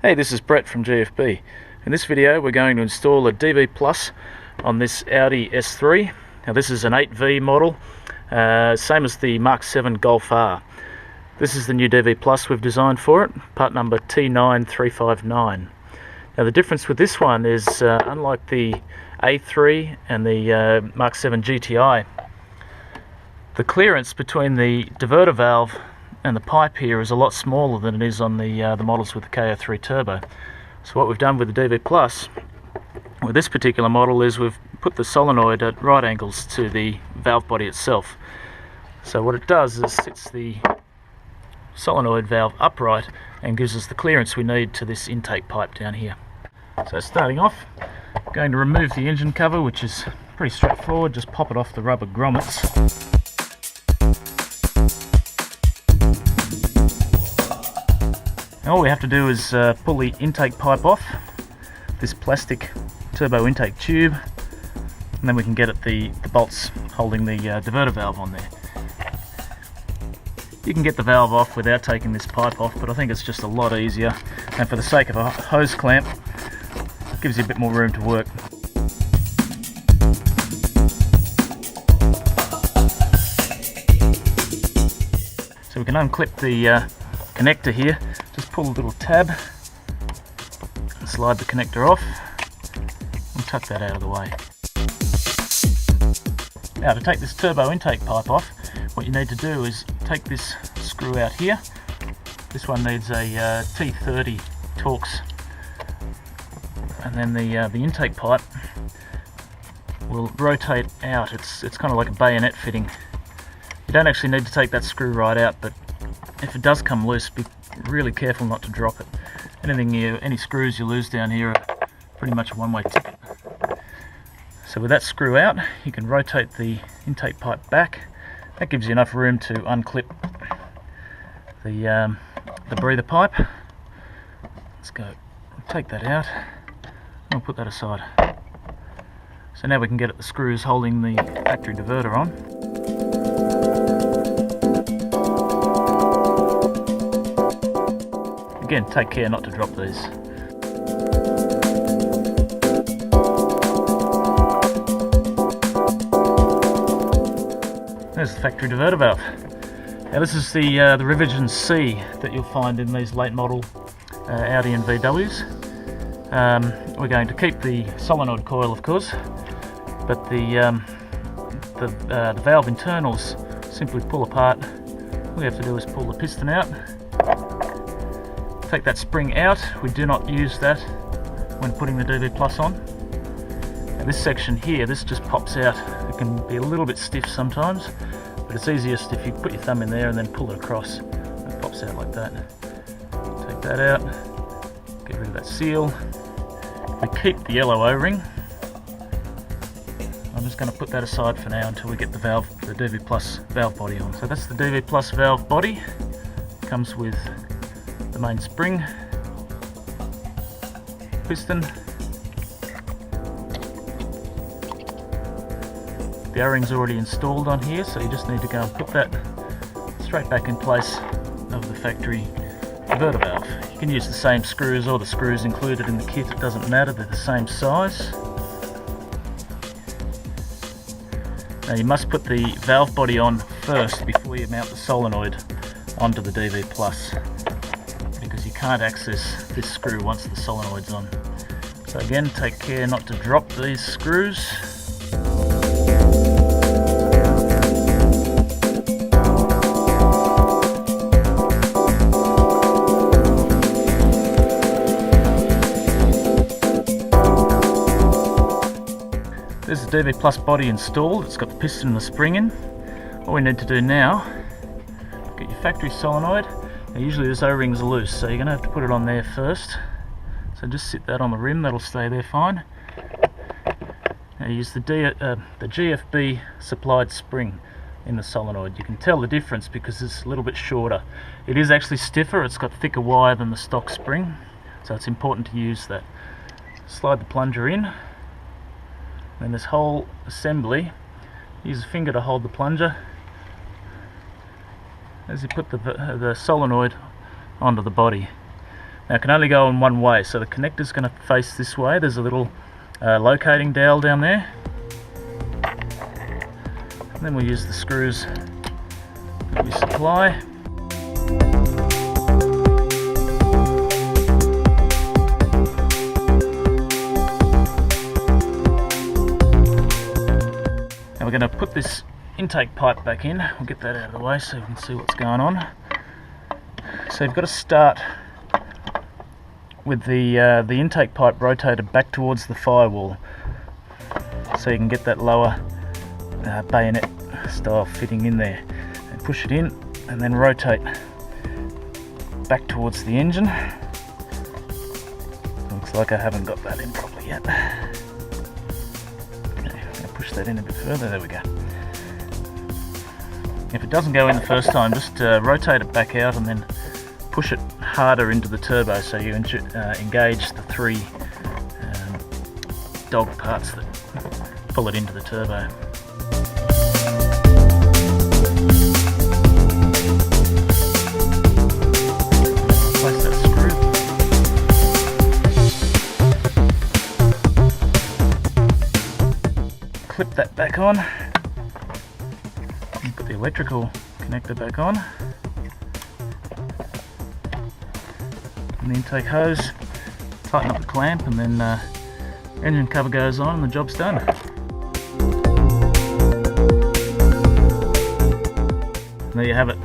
Hey, this is Brett from GFB. In this video we're going to install a DV Plus on this Audi S3. Now this is an 8V model, same as the Mark 7 Golf R. This is the new DV Plus we've designed for it, part number T9359. Now the difference with this one is, unlike the A3 and the Mark 7 GTI, the clearance between the diverter valve and the pipe here is a lot smaller than it is on the models with the KO3 turbo. So what we've done with the DV Plus with this particular model is we've put the solenoid at right angles to the valve body itself. So what it does is sits the solenoid valve upright and gives us the clearance we need to this intake pipe down here. So starting off, I'm going to remove the engine cover, which is pretty straightforward. Just pop it off the rubber grommets. All we have to do is pull the intake pipe off, this plastic turbo intake tube, and then we can get at the bolts holding the diverter valve on there. You can get the valve off without taking this pipe off, but I think it's just a lot easier, and for the sake of a hose clamp, it gives you a bit more room to work. So we can unclip the connector here. Just pull a little tab and slide the connector off and tuck that out of the way. Now to take this turbo intake pipe off, what you need to do is take this screw out here. This one needs a T30 Torx, and then the intake pipe will rotate out. It's kind of like a bayonet fitting. You don't actually need to take that screw right out, but if it does come loose, be really careful not to drop it. Any screws you lose down here are pretty much a one-way ticket. So with that screw out, you can rotate the intake pipe back. That gives you enough room to unclip the breather pipe. Let's go take that out and we'll put that aside. So now we can get at the screws holding the factory diverter on. Again, take care not to drop these. There's the factory diverter valve. Now this is the revision C that you'll find in these late model Audi and VWs. We're going to keep the solenoid coil, of course, but the valve internals simply pull apart. All we have to do is pull the piston out. Take that spring out. We do not use that when putting the DV Plus on. And this section here, this just pops out. It can be a little bit stiff sometimes, but it's easiest if you put your thumb in there and then pull it across. It pops out like that. Take that out, get rid of that seal. We keep the yellow O-ring. I'm just going to put that aside for now until we get the DV Plus valve body on. So that's the DV Plus valve body. It comes with the main spring, piston, the O-ring's already installed on here, so you just need to go and put that straight back in place of the factory diverter valve. You can use the same screws or the screws included in the kit, it doesn't matter, they're the same size. Now you must put the valve body on first before you mount the solenoid onto the DV Plus, because you can't access this screw once the solenoid's on. So again, take care not to drop these screws. There's the DV Plus body installed. It's got the piston and the spring in. All we need to do now, get your factory solenoid. Now usually this O-ring's loose, so you're going to have to put it on there first. So just sit that on the rim, that'll stay there fine. Now use the GFB supplied spring in the solenoid. You can tell the difference because it's a little bit shorter. It is actually stiffer, it's got thicker wire than the stock spring, so it's important to use that. Slide the plunger in, and this whole assembly, use a finger to hold the plunger as you put the solenoid onto the body. Now it can only go in one way, so the connector's going to face this way. There's a little locating dowel down there. And then we'll use the screws that we supply. Now we're going to put this intake pipe back in. We'll get that out of the way so we can see what's going on. So you've got to start with the intake pipe rotated back towards the firewall, so you can get that lower bayonet style fitting in there, and push it in and then rotate back towards the engine. Looks like I haven't got that in properly yet. Okay, I'm going to push that in a bit further. There we go. If it doesn't go in the first time, just rotate it back out and then push it harder into the turbo, so you engage the three dog parts that pull it into the turbo. Place that screw. Clip that back on. And put the electrical connector back on. And the intake hose, tighten up the clamp, and then engine cover goes on and the job's done. And there you have it.